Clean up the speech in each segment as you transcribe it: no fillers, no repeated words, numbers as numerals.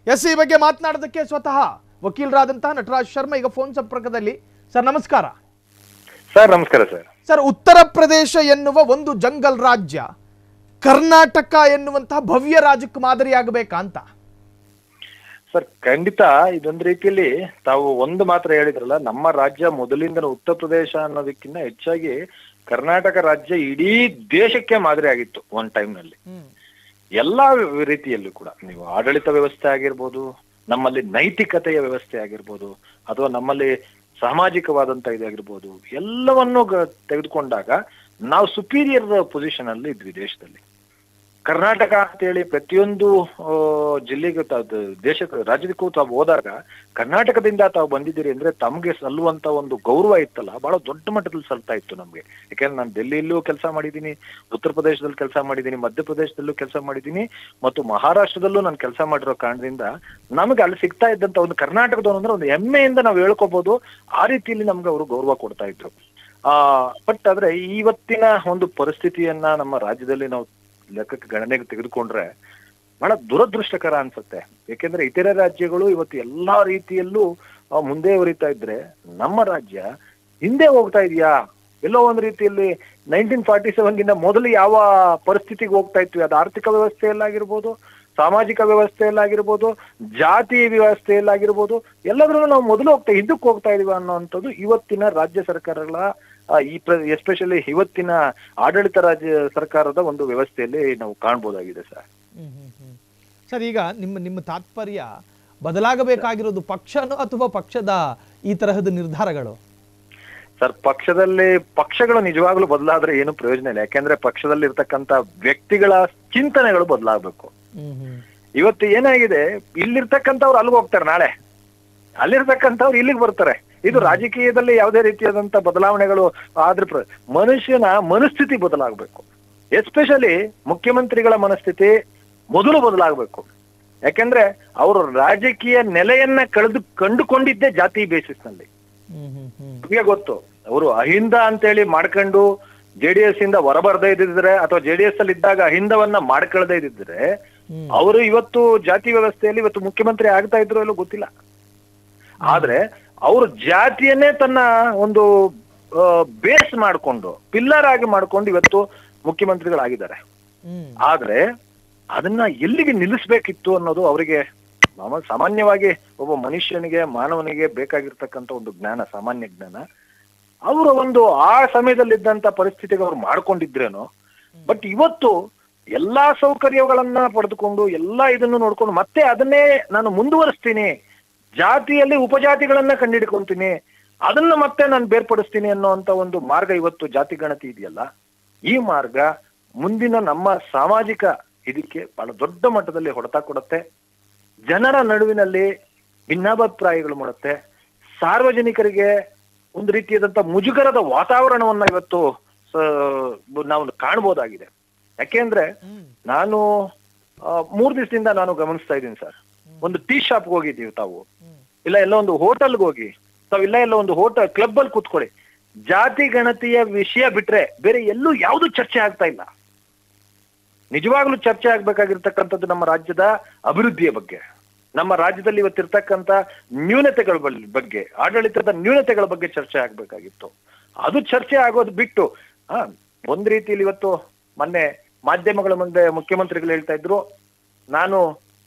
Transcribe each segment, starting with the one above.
S ಈ ಬಗ್ಗೆ ಮಾತನಾಡೋದಕ್ಕೆ ಸ್ವತಃ ವಕೀಲರಾದಂತಹ ನಟರಾಜ್ ಶರ್ಮಾ ಈಗ ಫೋನ್ ಸಂಪರ್ಕದಲ್ಲಿ. ಸರ್ ನಮಸ್ಕಾರ. ಸರ್ ನಮಸ್ಕಾರ ಸರ್. ಸರ್, ಉತ್ತರ ಪ್ರದೇಶ ಎನ್ನುವ ಒಂದು ಜಂಗಲ್ ರಾಜ್ಯ ಕರ್ನಾಟಕ ಎನ್ನುವಂತಹ ಭವ್ಯ ರಾಜ್ಯಕ್ಕೆ ಮಾದರಿಯಾಗಬೇಕಾ ಅಂತ? ಸರ್ ಖಂಡಿತ ಇದೊಂದು ರೀತಿಯಲ್ಲಿ ತಾವು ಒಂದು ಮಾತ್ರ ಹೇಳಿದ್ರಲ್ಲ, ನಮ್ಮ ರಾಜ್ಯ ಮೊದಲಿಂದ ಉತ್ತರ ಪ್ರದೇಶ ಅನ್ನೋದಕ್ಕಿಂತ ಹೆಚ್ಚಾಗಿ ಕರ್ನಾಟಕ ರಾಜ್ಯ ಇಡೀ ದೇಶಕ್ಕೆ ಮಾದರಿ ಆಗಿತ್ತು ಒಂದ್ ಟೈಮ್ ನಲ್ಲಿ. ಎಲ್ಲಾ ರೀತಿಯಲ್ಲೂ ಕೂಡ ನೀವು ಆಡಳಿತ ವ್ಯವಸ್ಥೆ ಆಗಿರ್ಬೋದು, ನಮ್ಮಲ್ಲಿ ನೈತಿಕತೆಯ ವ್ಯವಸ್ಥೆ ಆಗಿರ್ಬೋದು, ಅಥವಾ ನಮ್ಮಲ್ಲಿ ಸಾಮಾಜಿಕವಾದಂತ ಇದಾಗಿರ್ಬೋದು, ಎಲ್ಲವನ್ನೂ ತೆಗೆದುಕೊಂಡಾಗ ನಾವು ಸುಪೀರಿಯರ್ ಪೊಸಿಷನ್ ಅಲ್ಲಿ ಇದ್ವಿ ದೇಶದಲ್ಲಿ. ಕರ್ನಾಟಕ ಅಂತೇಳಿ ಪ್ರತಿಯೊಂದು ಜಿಲ್ಲೆಗೂ ದೇಶಕ್ಕೆ ರಾಜ್ಯಕ್ಕೂ ತಾವು ಹೋದಾಗ ಕರ್ನಾಟಕದಿಂದ ತಾವು ಬಂದಿದ್ದೀರಿ ಅಂದ್ರೆ ತಮ್ಗೆ ಸಲ್ಲುವಂತ ಒಂದು ಗೌರವ ಇತ್ತಲ್ಲ, ಬಹಳ ದೊಡ್ಡ ಮಟ್ಟದಲ್ಲಿ ಸಲ್ತಾ ಇತ್ತು ನಮ್ಗೆ. ಯಾಕೆಂದ್ರೆ ನಾನು ಡೆಲ್ಲಿಯಲ್ಲೂ ಕೆಲಸ ಮಾಡಿದ್ದೀನಿ, ಉತ್ತರ ಪ್ರದೇಶದಲ್ಲಿ ಕೆಲಸ ಮಾಡಿದ್ದೀನಿ, ಮಧ್ಯಪ್ರದೇಶದಲ್ಲೂ ಕೆಲಸ ಮಾಡಿದ್ದೀನಿ, ಮತ್ತು ಮಹಾರಾಷ್ಟ್ರದಲ್ಲೂ ನಾನು ಕೆಲಸ ಮಾಡಿರೋ ಕಾರಣದಿಂದ ನಮ್ಗೆ ಅಲ್ಲಿ ಸಿಗ್ತಾ ಇದ್ದಂತ ಒಂದು ಕರ್ನಾಟಕದವನು ಅಂದ್ರೆ ಒಂದು ಹೆಮ್ಮೆಯಿಂದ ನಾವು ಹೇಳ್ಕೋಬಹುದು. ಆ ರೀತಿಯಲ್ಲಿ ನಮ್ಗೆ ಅವರು ಗೌರವ ಕೊಡ್ತಾ ಇದ್ರು. ಬಟ್ ಆದ್ರೆ ಇವತ್ತಿನ ಒಂದು ಪರಿಸ್ಥಿತಿಯನ್ನ ನಮ್ಮ ರಾಜ್ಯದಲ್ಲಿ ನಾವು ಲೆಕ್ಕಕ್ಕೆ ಗಣನೆಗೆ ತೆಗೆದುಕೊಂಡ್ರೆ ಬಹಳ ದುರದೃಷ್ಟಕರ ಅನ್ಸುತ್ತೆ. ಯಾಕೆಂದ್ರೆ ಇತರೆ ರಾಜ್ಯಗಳು ಇವತ್ತು ಎಲ್ಲಾ ರೀತಿಯಲ್ಲೂ ಮುಂದೆ ಹೊರಿತಾ ಇದ್ರೆ ನಮ್ಮ ರಾಜ್ಯ ಹಿಂದೆ ಹೋಗ್ತಾ ಇದೆಯಾ? ಎಲ್ಲೋ ಒಂದು ರೀತಿಯಲ್ಲಿ 1947ಗಿಂತ ಮೊದಲು ಯಾವ ಪರಿಸ್ಥಿತಿಗೆ ಹೋಗ್ತಾ ಇದ್ವಿ, ಅದು ಆರ್ಥಿಕ ವ್ಯವಸ್ಥೆಯಲ್ಲಾಗಿರ್ಬೋದು, ಸಾಮಾಜಿಕ ವ್ಯವಸ್ಥೆಯಲ್ಲಾಗಿರ್ಬೋದು, ಜಾತಿ ವ್ಯವಸ್ಥೆಯಲ್ಲಾಗಿರ್ಬೋದು, ಎಲ್ಲದ್ರೂ ನಾವು ಮೊದಲು ಹಿಂದಕ್ಕೆ ಹೋಗ್ತಾ ಇದೀವಿ ಅನ್ನೋಂಥದ್ದು ಇವತ್ತಿನ ರಾಜ್ಯ ಸರ್ಕಾರಗಳ ಎಸ್ಪೆಷಲಿ ಇವತ್ತಿನ ಆಡಳಿತ ರಾಜ್ಯ ಸರ್ಕಾರದ ಒಂದು ವ್ಯವಸ್ಥೆಯಲ್ಲಿ ನಾವು ಕಾಣ್ಬೋದಾಗಿದೆ ಸರ್. ಸರ್, ಈಗ ನಿಮ್ಮ ತಾತ್ಪರ್ಯ ಬದಲಾಗಬೇಕಾಗಿರೋದು ಪಕ್ಷನೋ ಅಥವಾ ಪಕ್ಷದ ಈ ತರಹದ ನಿರ್ಧಾರಗಳು? ಸರ್, ಪಕ್ಷಗಳು ನಿಜವಾಗ್ಲೂ ಬದಲಾದ್ರೆ ಏನು ಪ್ರಯೋಜನ ಇಲ್ಲ. ಯಾಕೆಂದ್ರೆ ಪಕ್ಷದಲ್ಲಿ ಇರ್ತಕ್ಕಂತ ವ್ಯಕ್ತಿಗಳ ಚಿಂತನೆಗಳು ಬದಲಾಗಬೇಕು. ಇವತ್ತು ಏನಾಗಿದೆ, ಇಲ್ಲಿರ್ತಕ್ಕಂಥವ್ರು ಅಲ್ಲಿಗೆ ಹೋಗ್ತಾರೆ, ನಾಳೆ ಅಲ್ಲಿರ್ತಕ್ಕಂಥವ್ರು ಇಲ್ಲಿಗೆ ಬರ್ತಾರೆ. ಇದು ರಾಜಕೀಯದಲ್ಲಿ ಯಾವುದೇ ರೀತಿಯಾದಂತ ಬದಲಾವಣೆಗಳು ಆದ್ರೆ ಮನುಷ್ಯನ ಮನಸ್ಥಿತಿ ಬದಲಾಗಬೇಕು. ಎಸ್ಪೆಷಲಿ ಮುಖ್ಯಮಂತ್ರಿಗಳ ಮನಸ್ಥಿತಿ ಮೊದಲು ಬದಲಾಗಬೇಕು. ಯಾಕೆಂದ್ರೆ ಅವರು ರಾಜಕೀಯ ನೆಲೆಯನ್ನ ಕಂಡುಕೊಂಡಿದ್ದೇ ಜಾತಿ ಬೇಸಿಸ್ ನಲ್ಲಿ. ನಿಮಗೆ ಗೊತ್ತು, ಅವರು ಅಹಿಂದ ಅಂತೇಳಿ ಮಾಡ್ಕೊಂಡು JDS ಇಂದ ಹೊರಬರ್ದೇ ಇದ್ದಿದ್ರೆ, ಅಥವಾ JDS ಅಲ್ಲಿ ಇದ್ದಾಗ ಅಹಿಂದವನ್ನ ಮಾಡ್ಕೊಳ್ದೇ ಇದ್ದಿದ್ರೆ ಅವರು ಇವತ್ತು ಜಾತಿ ವ್ಯವಸ್ಥೆಯಲ್ಲಿ ಇವತ್ತು ಮುಖ್ಯಮಂತ್ರಿ ಆಗ್ತಾ ಇದ್ರು ಎಲ್ಲೋ ಗೊತ್ತಿಲ್ಲ. ಆದ್ರೆ ಅವರು ಜಾತಿಯನ್ನೇ ತನ್ನ ಒಂದು ಬೇಸ್ ಮಾಡ್ಕೊಂಡು, ಪಿಲ್ಲರ್ ಆಗಿ ಮಾಡ್ಕೊಂಡು ಇವತ್ತು ಮುಖ್ಯಮಂತ್ರಿಗಳಾಗಿದ್ದಾರೆ. ಆದ್ರೆ ಅದನ್ನ ಎಲ್ಲಿಗೆ ನಿಲ್ಲಿಸ್ಬೇಕಿತ್ತು ಅನ್ನೋದು ಅವರಿಗೆ ಸಾಮಾನ್ಯವಾಗಿ ಒಬ್ಬ ಮನುಷ್ಯನಿಗೆ, ಮಾನವನಿಗೆ ಬೇಕಾಗಿರ್ತಕ್ಕಂಥ ಒಂದು ಜ್ಞಾನ, ಸಾಮಾನ್ಯ ಜ್ಞಾನ, ಅವರ ಒಂದು ಆ ಸಮಯದಲ್ಲಿದ್ದಂತ ಪರಿಸ್ಥಿತಿಗೆ ಅವ್ರು ಮಾಡ್ಕೊಂಡಿದ್ರೇನೋ. ಬಟ್ ಇವತ್ತು ಎಲ್ಲಾ ಸೌಕರ್ಯಗಳನ್ನ ಪಡೆದುಕೊಂಡು ಎಲ್ಲಾ ಇದನ್ನು ನೋಡ್ಕೊಂಡು ಮತ್ತೆ ಅದನ್ನೇ ನಾನು ಮುಂದುವರಿಸ್ತೀನಿ, ಜಾತಿಯಲ್ಲಿ ಉಪಜಾತಿಗಳನ್ನ ಕಂಡಿಡ್ಕೊಂತೀನಿ, ಅದನ್ನ ಮತ್ತೆ ನಾನು ಬೇರ್ಪಡಿಸ್ತೀನಿ ಅನ್ನೋಂತ ಒಂದು ಮಾರ್ಗ ಇವತ್ತು ಜಾತಿ ಗಣತಿ ಇದೆಯಲ್ಲ, ಈ ಮಾರ್ಗ ಮುಂದಿನ ನಮ್ಮ ಸಾಮಾಜಿಕ ಇದಕ್ಕೆ ಬಹಳ ದೊಡ್ಡ ಮಟ್ಟದಲ್ಲಿ ಹೊಡೆತ ಕೊಡುತ್ತೆ. ಜನರ ನಡುವಿನಲ್ಲಿ ಭಿನ್ನಾಭಿಪ್ರಾಯಗಳು ಮಾಡುತ್ತೆ. ಸಾರ್ವಜನಿಕರಿಗೆ ಒಂದು ರೀತಿಯಾದಂತ ಮುಜುಗರದ ವಾತಾವರಣವನ್ನ ಇವತ್ತು ನಾವು ಕಾಣ್ಬೋದಾಗಿದೆ. ಯಾಕೆಂದ್ರೆ ನಾನು 3 ದಿವಸದಿಂದ ನಾನು ಗಮನಿಸ್ತಾ ಇದ್ದೀನಿ ಸರ್. ಒಂದು ಟೀ ಶಾಪ್ಗೆ ಹೋಗಿದ್ದೀವಿ ತಾವು, ಇಲ್ಲ ಎಲ್ಲ ಒಂದು ಹೋಟೆಲ್ಗೆ ಹೋಗಿ ತಾವು, ಇಲ್ಲ ಒಂದು ಹೋಟೆಲ್ ಕ್ಲಬ್ ಅಲ್ಲಿ ಕೂತ್ಕೊಳ್ಳಿ, ಜಾತಿ ಗಣತಿಯ ವಿಷಯ ಬಿಟ್ರೆ ಬೇರೆ ಎಲ್ಲೂ ಯಾವ್ದು ಚರ್ಚೆ ಆಗ್ತಾ ಇಲ್ಲ. ನಿಜವಾಗ್ಲೂ ಚರ್ಚೆ ಆಗ್ಬೇಕಾಗಿರ್ತಕ್ಕಂಥದ್ದು ನಮ್ಮ ರಾಜ್ಯದ ಅಭಿವೃದ್ಧಿಯ ಬಗ್ಗೆ, ನಮ್ಮ ರಾಜ್ಯದಲ್ಲಿ ಇವತ್ತಿರ್ತಕ್ಕಂಥ ನ್ಯೂನತೆಗಳ ಬಗ್ಗೆ, ಆಡಳಿತದ ನ್ಯೂನತೆಗಳ ಬಗ್ಗೆ ಚರ್ಚೆ ಆಗ್ಬೇಕಾಗಿತ್ತು. ಅದು ಚರ್ಚೆ ಆಗೋದು ಬಿಟ್ಟು ಒಂದ್ ರೀತಿಯಲ್ಲಿ ಇವತ್ತು ಮೊನ್ನೆ ಮಾಧ್ಯಮಗಳ ಮುಂದೆ ಮುಖ್ಯಮಂತ್ರಿಗಳು ಹೇಳ್ತಾ ಇದ್ರು, ನಾನು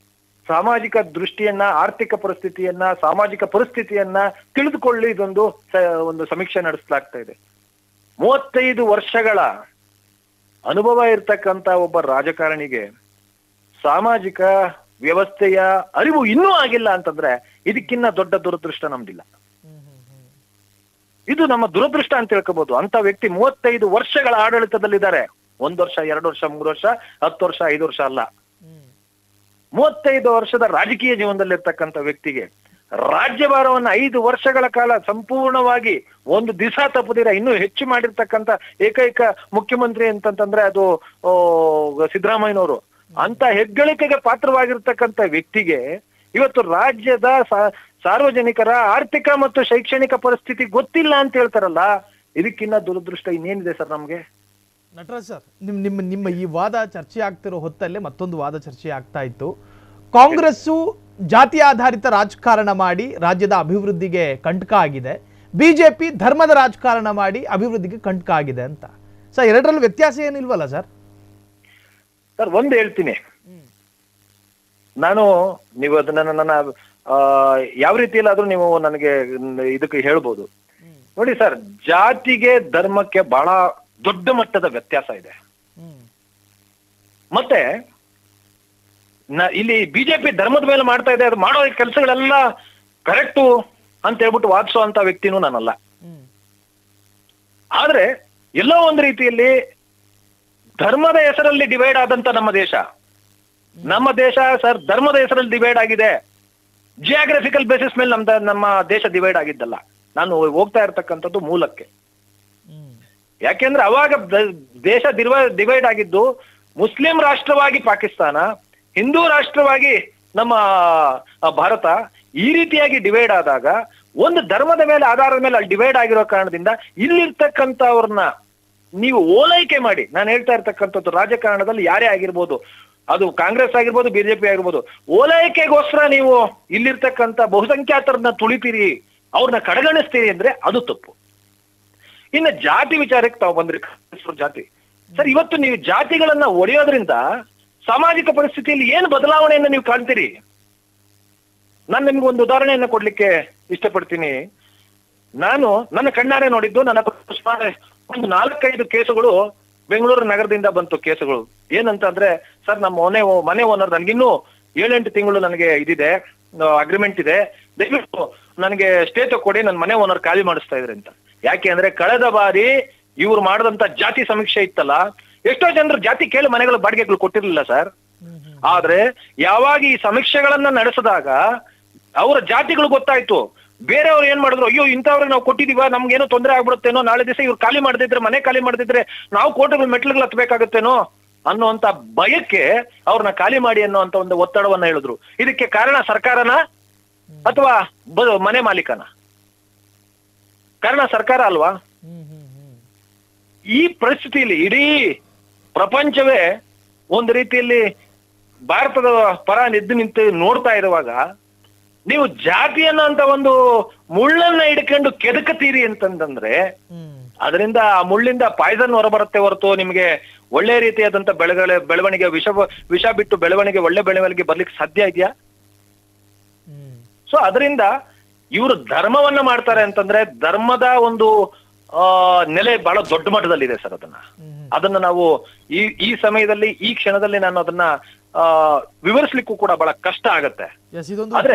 ಸಾಮಾಜಿಕ ದೃಷ್ಟಿಯನ್ನ, ಆರ್ಥಿಕ ಪರಿಸ್ಥಿತಿಯನ್ನ, ಸಾಮಾಜಿಕ ಪರಿಸ್ಥಿತಿಯನ್ನ ತಿಳಿದುಕೊಳ್ಳಿ ಒಂದು ಸಮೀಕ್ಷೆ ನಡೆಸಲಾಗ್ತಾ ಇದೆ. 35 ವರ್ಷಗಳ ಅನುಭವ ಇರ್ತಕ್ಕಂತ ಒಬ್ಬ ರಾಜಕಾರಣಿಗೆ ಸಾಮಾಜಿಕ ವ್ಯವಸ್ಥೆಯ ಅರಿವು ಇನ್ನೂ ಆಗಿಲ್ಲ ಅಂತಂದ್ರೆ ಇದಕ್ಕಿನ್ನ ದೊಡ್ಡ ದುರದೃಷ್ಟ ನಮ್ದಿಲ್ಲ. ಇದು ನಮ್ಮ ದುರದೃಷ್ಟ ಅಂತ ಹೇಳ್ಕೋಬಹುದು. ಅಂತ ವ್ಯಕ್ತಿ 35 ವರ್ಷಗಳ ಆಡಳಿತದಲ್ಲಿದ್ದಾರೆ. 1 ವರ್ಷ, 2 ವರ್ಷ, 3 ವರ್ಷ, 10 ವರ್ಷ, 5 ವರ್ಷ ಅಲ್ಲ, 35 ವರ್ಷದ ರಾಜಕೀಯ ಜೀವನದಲ್ಲಿರ್ತಕ್ಕಂಥ ವ್ಯಕ್ತಿಗೆ ರಾಜ್ಯಭಾರವನ್ನ 5 ವರ್ಷಗಳ ಕಾಲ ಸಂಪೂರ್ಣವಾಗಿ ಒಂದು ದಿವಸ ತಪ್ಪದಿರ ಇನ್ನೂ ಹೆಚ್ಚು ಮಾಡಿರ್ತಕ್ಕಂಥ ಏಕೈಕ ಮುಖ್ಯಮಂತ್ರಿ ಅಂತಂತಂದ್ರೆ ಅದು ಸಿದ್ದರಾಮಯ್ಯನವರು. ಅಂತ ಹೆಗ್ಗಳಿಕೆಗೆ ಪಾತ್ರವಾಗಿರ್ತಕ್ಕಂಥ ವ್ಯಕ್ತಿಗೆ ಇವತ್ತು ರಾಜ್ಯದ ಸಾರ್ವಜನಿಕರ ಆರ್ಥಿಕ ಮತ್ತು ಶೈಕ್ಷಣಿಕ ಪರಿಸ್ಥಿತಿ ಗೊತ್ತಿಲ್ಲ ಅಂತ ಹೇಳ್ತಾರಲ್ಲ, ಇದಕ್ಕಿನ್ನ ದುರದೃಷ್ಟ ಇನ್ನೇನಿದೆ ಸರ್ ನಮ್ಗೆ? ನಟರಾಜ್ ಸರ್, ನಿಮ್ಮ ಈ ವಾದ ಚರ್ಚೆ ಆಗ್ತಿರೋ ಹೊತ್ತಲ್ಲೇ ಮತ್ತೊಂದು ವಾದ ಚರ್ಚೆ ಆಗ್ತಾ ಇತ್ತು. ಕಾಂಗ್ರೆಸ್ಸು ಜಾತಿ ಆಧಾರಿತ ರಾಜಕಾರಣ ಮಾಡಿ ರಾಜ್ಯದ ಅಭಿವೃದ್ಧಿಗೆ ಕಂಟಕ ಆಗಿದೆ, ಬಿಜೆಪಿ ಧರ್ಮದ ರಾಜಕಾರಣ ಮಾಡಿ ಅಭಿವೃದ್ಧಿಗೆ ಕಂಟಕ ಆಗಿದೆ ಅಂತ. ಸರ್ ಎರಡರಲ್ಲಿ ವ್ಯತ್ಯಾಸ ಏನಿಲ್ವಲ್ಲ ಸರ್? ಸರ್ ಒಂದು ಹೇಳ್ತೀನಿ, ನಾನು ನೀವು ಅದನ್ನ ನನ್ನ ಯಾವ ರೀತಿಯಲ್ಲಾದ್ರೂ ನೀವು ನನಗೆ ಇದಕ್ಕೆ ಹೇಳ್ಬೋದು. ನೋಡಿ ಸರ್, ಜಾತಿಗೆ ಧರ್ಮಕ್ಕೆ ಬಹಳ ದೊಡ್ಡ ಮಟ್ಟದ ವ್ಯತ್ಯಾಸ ಇದೆ. ಮತ್ತೆ ಇಲ್ಲಿ ಬಿಜೆಪಿ ಧರ್ಮದ ಮೇಲೆ ಮಾಡ್ತಾ ಇದೆ, ಅದು ಮಾಡೋ ಕೆಲಸಗಳೆಲ್ಲ ಕರೆಕ್ಟು ಅಂತ ಹೇಳ್ಬಿಟ್ಟು ವಾದಿಸೋ ಅಂತ ವ್ಯಕ್ತಿನೂ ನಾನಲ್ಲ. ಆದ್ರೆ ಎಲ್ಲೋ ಒಂದು ರೀತಿಯಲ್ಲಿ ಧರ್ಮದ ಹೆಸರಲ್ಲಿ ಡಿವೈಡ್ ಆದಂತ ನಮ್ಮ ದೇಶ ಸರ್ ಧರ್ಮದ ಹೆಸರಲ್ಲಿ ಡಿವೈಡ್ ಆಗಿದೆ. ಜಿಯೋಗ್ರಫಿಕಲ್ ಬೇಸಿಸ್ ಮೇಲೆ ನಮ್ಮ ದೇಶ ಡಿವೈಡ್ ಆಗಿದ್ದಲ್ಲ. ನಾನು ಹೋಗ್ತಾ ಇರ್ತಕ್ಕಂಥದ್ದು ಮೂಲಕ್ಕೆ. ಯಾಕೆಂದ್ರೆ ಅವಾಗ ದೇಶ ಡಿವೈಡ್ ಆಗಿದ್ದು ಮುಸ್ಲಿಂ ರಾಷ್ಟ್ರವಾಗಿ ಪಾಕಿಸ್ತಾನ, ಹಿಂದೂ ರಾಷ್ಟ್ರವಾಗಿ ನಮ್ಮ ಭಾರತ, ಈ ರೀತಿಯಾಗಿ ಡಿವೈಡ್ ಆದಾಗ ಒಂದು ಧರ್ಮದ ಮೇಲೆ ಆಧಾರದ ಮೇಲೆ ಅಲ್ಲಿ ಡಿವೈಡ್ ಆಗಿರೋ ಕಾರಣದಿಂದ ಇಲ್ಲಿರ್ತಕ್ಕಂಥವ್ರನ್ನ ನೀವು ಓಲೈಕೆ ಮಾಡಿ, ನಾನು ಹೇಳ್ತಾ ಇರ್ತಕ್ಕಂಥದ್ದು ರಾಜಕಾರಣದಲ್ಲಿ ಯಾರೇ ಆಗಿರ್ಬೋದು, ಅದು ಕಾಂಗ್ರೆಸ್ ಆಗಿರ್ಬೋದು, ಬಿಜೆಪಿ ಆಗಿರ್ಬೋದು, ಓಲೈಕೆಗೋಸ್ಕರ ನೀವು ಇಲ್ಲಿರ್ತಕ್ಕಂಥ ಬಹುಸಂಖ್ಯಾತರನ್ನ ತುಳಿತೀರಿ, ಅವ್ರನ್ನ ಕಡೆಗಣಿಸ್ತೀರಿ ಅಂದ್ರೆ ಅದು ತಪ್ಪು. ಇನ್ನು ಜಾತಿ ವಿಚಾರಕ್ಕೆ ತಾವು ಬಂದ್ರಿ, ಜಾತಿ ಸರ್, ಇವತ್ತು ನೀವು ಜಾತಿಗಳನ್ನ ಒಡೆಯೋದ್ರಿಂದ ಸಾಮಾಜಿಕ ಪರಿಸ್ಥಿತಿಯಲ್ಲಿ ಏನು ಬದಲಾವಣೆಯನ್ನು ನೀವು ಕಾಣ್ತೀರಿ? ನಾನು ನಿಮ್ಗೆ ಒಂದು ಉದಾಹರಣೆಯನ್ನು ಕೊಡ್ಲಿಕ್ಕೆ ಇಷ್ಟಪಡ್ತೀನಿ. ನಾನು ನನ್ನ ಕಣ್ಣಾರೆ ನೋಡಿದ್ದು, ನನ್ನ ಒಂದು 4-5 ಕೇಸುಗಳು ಬೆಂಗಳೂರು ನಗರದಿಂದ ಬಂತು. ಕೇಸುಗಳು ಏನಂತ ಅಂದ್ರೆ, ಸರ್ ನಮ್ಮ ಮನೆ ಓನರ್ ನನಗಿನ್ನೂ 7-8 ತಿಂಗಳು ನನಗೆ ಇದಿದೆ, ಅಗ್ರಿಮೆಂಟ್ ಇದೆ, ದಯವಿಟ್ಟು ನನಗೆ ಸ್ಟೇ ತಗೊಡಿ, ನನ್ನ ಮನೆ ಓನರ್ ಖಾಲಿ ಮಾಡಿಸ್ತಾ ಇದ್ರೆ ಅಂತ. ಯಾಕೆ ಅಂದ್ರೆ ಕಳೆದ ಬಾರಿ ಇವ್ರು ಮಾಡಿದಂತ ಜಾತಿ ಸಮೀಕ್ಷೆ ಇತ್ತಲ್ಲ, ಎಷ್ಟೋ ಜನರು ಜಾತಿ ಕೇಳಿ ಮನೆಗಳ ಬಾಡಿಗೆಗಳು ಕೊಟ್ಟಿರ್ಲಿಲ್ಲ ಸರ್. ಆದ್ರೆ ಯಾವಾಗ ಈ ಸಮೀಕ್ಷೆಗಳನ್ನ ನಡೆಸಿದಾಗ ಅವರ ಜಾತಿಗಳು ಗೊತ್ತಾಯ್ತು. ಬೇರೆಯವ್ರು ಏನ್ ಮಾಡಿದ್ರು, ಅಯ್ಯೋ ಇಂಥವ್ರಿಗೆ ನಾವು ಕೊಟ್ಟಿದೀವ, ನಮ್ಗೇನೋ ತೊಂದರೆ ಆಗ್ಬಿಡುತ್ತೇನೋ, ನಾಳೆ ದಿವಸ ಇವ್ರು ಖಾಲಿ ಮಾಡದಿದ್ರೆ, ಮನೆ ಖಾಲಿ ಮಾಡದಿದ್ರೆ ನಾವು ಕೋಟೆಗಳು ಮೆಟ್ಲುಗಳು ಹತ್ಬೇಕಾಗುತ್ತೇನೋ ಅನ್ನುವಂತ ಭಯಕ್ಕೆ ಅವ್ರನ್ನ ಖಾಲಿ ಮಾಡಿ ಅನ್ನುವಂತ ಒಂದು ಒತ್ತಡವನ್ನ ಹೇಳಿದ್ರು. ಇದಕ್ಕೆ ಕಾರಣ ಸರ್ಕಾರನ ಅಥವಾ ಮನೆ ಮಾಲೀಕನ? ಕಾರಣ ಸರ್ಕಾರ ಅಲ್ವಾ? ಈ ಪರಿಸ್ಥಿತಿಯಲ್ಲಿ ಇಡೀ ಪ್ರಪಂಚವೇ ಒಂದು ರೀತಿಯಲ್ಲಿ ಭಾರತದ ಪರ ನಿಂತು ನೋಡ್ತಾ ಇರುವಾಗ ನೀವು ಜಾತಿ ಅನ್ನೋಂತ ಒಂದು ಮುಳ್ಳನ್ನ ಹಿಡ್ಕೊಂಡು ಕೆದಕತೀರಿ ಅಂತಂದ್ರೆ ಅದರಿಂದ ಆ ಮುಳ್ಳಿಂದ ಪಾಯ್ಸನ್ ಹೊರಬರುತ್ತೆ ಹೊರತು ನಿಮ್ಗೆ ಒಳ್ಳೆ ರೀತಿಯಾದಂತ ಬೆಳವಣಿಗೆ ವಿಷ ಬಿಟ್ಟು ಬೆಳವಣಿಗೆ, ಒಳ್ಳೆ ಬೆಳವಣಿಗೆ ಬರ್ಲಿಕ್ಕೆ ಸಾಧ್ಯ ಇದೆಯಾ? ಸೊ ಅದರಿಂದ ಇವರು ಧರ್ಮವನ್ನ ಮಾಡ್ತಾರೆ ಅಂತಂದ್ರೆ ಧರ್ಮದ ಒಂದು ನೆಲೆ ಬಹಳ ದೊಡ್ಡ ಮಟ್ಟದಲ್ಲಿದೆ ಸರ್. ಅದನ್ನ ನಾವು ಈ ಸಮಯದಲ್ಲಿ, ಈ ಕ್ಷಣದಲ್ಲಿ ನಾನು ಅದನ್ನ ವಿವರಿಸ್ಲಿಕ್ಕೂ ಕೂಡ ಬಹಳ ಕಷ್ಟ ಆಗತ್ತೆ. ಆದ್ರೆ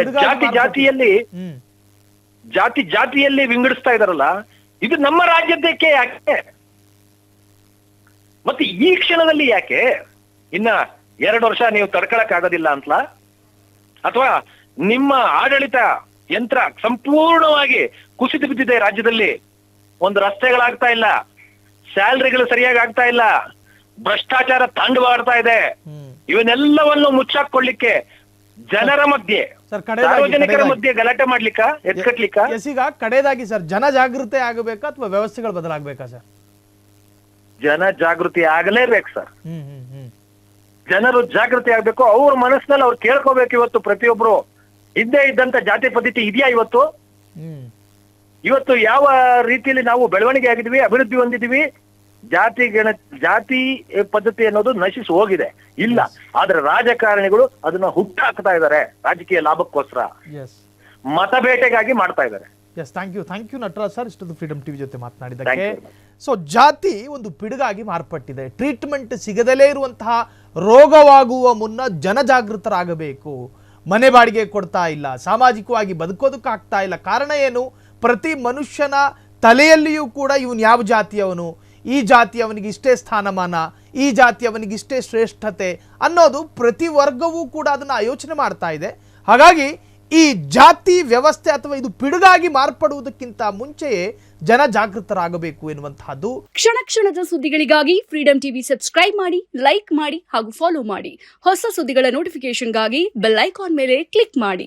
ಜಾತಿಯಲ್ಲಿ ವಿಂಗಡಿಸ್ತಾ ಇದಾರಲ್ಲ, ಇದು ನಮ್ಮ ರಾಜ್ಯಕ್ಕೆ ಯಾಕೆ? ಮತ್ತೆ ಈ ಕ್ಷಣದಲ್ಲಿ ಯಾಕೆ? ಇನ್ನ 2 ವರ್ಷ ನೀವು ತಡ್ಕೊಳಕ್ ಆಗೋದಿಲ್ಲ ಅಂತಲಾ? ಅಥವಾ ನಿಮ್ಮ ಆಡಳಿತ ಯಂತ್ರ ಸಂಪೂರ್ಣವಾಗಿ ಕುಸಿದು ಬಿದ್ದಿದೆ ರಾಜ್ಯದಲ್ಲಿ? ಒಂದು ರಸ್ತೆಗಳಾಗ್ತಾ ಇಲ್ಲ, ಸ್ಯಾಲರಿಗಳು ಸರಿಯಾಗಿ ಆಗ್ತಾ ಇಲ್ಲ, ಭ್ರಷ್ಟಾಚಾರ ತಾಂಡವಾಡ್ತಾ ಇದೆ. ಇವನ್ನೆಲ್ಲವನ್ನು ಮುಚ್ಚಾಕೊಳ್ಳಿಕ್ಕೆ ಜನರ ಮಧ್ಯೆ, ಸಾರ್ವಜನಿಕರ ಮಧ್ಯೆ ಗಲಾಟೆ ಮಾಡ್ಲಿಕ್ಕ, ಎತ್ಕಟ್ಲಿಕ್ಕ? ಈಗ ಕಡೆಯದಾಗಿ ಸರ್, ಜನ ಜಾಗೃತಿ ಆಗಬೇಕಾ ಅಥವಾ ವ್ಯವಸ್ಥೆಗಳು ಬದಲಾಗಬೇಕಾ ಸರ್? ಜನ ಜಾಗೃತಿ ಆಗಲೇಬೇಕು ಸರ್. ಜನರು ಜಾಗೃತಿ ಆಗ್ಬೇಕು. ಅವ್ರ ಮನಸ್ಸಿನಲ್ಲಿ ಅವ್ರು ಕೇಳ್ಕೋಬೇಕು. ಇವತ್ತು ಪ್ರತಿಯೊಬ್ರು ಇದ್ದೇ ಇದ್ದಂತ ಜಾತಿ ಪದ್ಧತಿ ಇದೆಯಾ? ಇವತ್ತು ಯಾವ ರೀತಿಯಲ್ಲಿ ನಾವು ಬೆಳವಣಿಗೆ ಆಗಿದ್ವಿ, ಅಭಿವೃದ್ಧಿ ಹೊಂದಿದ್ವಿ? ಜಾತಿ ಪದ್ಧತಿ ಅನ್ನೋದು ನಶಿಸಿ ಹೋಗಿದೆ. ಇಲ್ಲ, ಆದ್ರೆ ರಾಜಕಾರಣಿಗಳು ಅದನ್ನ ಹುಟ್ಟಾಕ್ತಾ ಇದ್ದಾರೆ ರಾಜಕೀಯ ಲಾಭಕ್ಕೋಸ್ಕರ, ಮತಬೇಟೆಗಾಗಿ ಮಾಡ್ತಾ ಇದ್ದಾರೆ. ಥ್ಯಾಂಕ್ ಯು ನಟರಾಜ್ ಸರ್, ಇಷ್ಟೊಂದು ಫ್ರೀಡಮ್ ಟಿವಿ ಜೊತೆ ಮಾತನಾಡಿದ್ದಕ್ಕೆ. ಸೊ ಜಾತಿ ಒಂದು ಪಿಡುಗಾಗಿ ಮಾರ್ಪಟ್ಟಿದೆ. ಟ್ರೀಟ್ಮೆಂಟ್ ಸಿಗದಲೇ ಇರುವಂತಹ ರೋಗವಾಗುವ ಮುನ್ನ ಜನಜಾಗೃತರಾಗಬೇಕು. ಮನೆ ಬಾಡಿಗೆ ಕೊಡ್ತಾ ಇಲ್ಲ, ಸಾಮಾಜಿಕವಾಗಿ ಬದುಕೋದಕ್ಕಾಗ್ತಾ ಇಲ್ಲ. ಕಾರಣ ಏನು? ಪ್ರತಿ ಮನುಷ್ಯನ ತಲೆಯಲ್ಲಿಯೂ ಕೂಡ ಇವನು ಯಾವ ಜಾತಿಯವನು, ಈ ಜಾತಿ ಅವನಿಗೆ ಇಷ್ಟೇ ಸ್ಥಾನಮಾನ, ಈ ಜಾತಿ ಅವನಿಗೆ ಇಷ್ಟೇ ಶ್ರೇಷ್ಠತೆ ಅನ್ನೋದು ಪ್ರತಿ ವರ್ಗವೂ ಕೂಡ ಅದನ್ನು ಯೋಚನೆ ಮಾಡ್ತಾ ಇದೆ. ಹಾಗಾಗಿ ಈ ಜಾತಿ ವ್ಯವಸ್ಥೆ ಅಥವಾ ಇದು ಪಿಡುಗಾಗಿ ಮಾರ್ಪಡುವುದಕ್ಕಿಂತ ಮುಂಚೆಯೇ ಜನ ಜಾಗೃತರಾಗಬೇಕು ಎನ್ನುವಂತಹದ್ದು. ಕ್ಷಣ ಕ್ಷಣದ ಸುದ್ದಿಗಳಿಗಾಗಿ ಫ್ರೀಡಂ ಟಿವಿ ಸಬ್ಸ್ಕ್ರೈಬ್ ಮಾಡಿ, ಲೈಕ್ ಮಾಡಿ ಹಾಗೂ ಫಾಲೋ ಮಾಡಿ. ಹೊಸ ಸುದ್ದಿಗಳ ನೋಟಿಫಿಕೇಶನ್ಗಾಗಿ ಬೆಲ್ ಐಕಾನ್ ಮೇಲೆ ಕ್ಲಿಕ್ ಮಾಡಿ.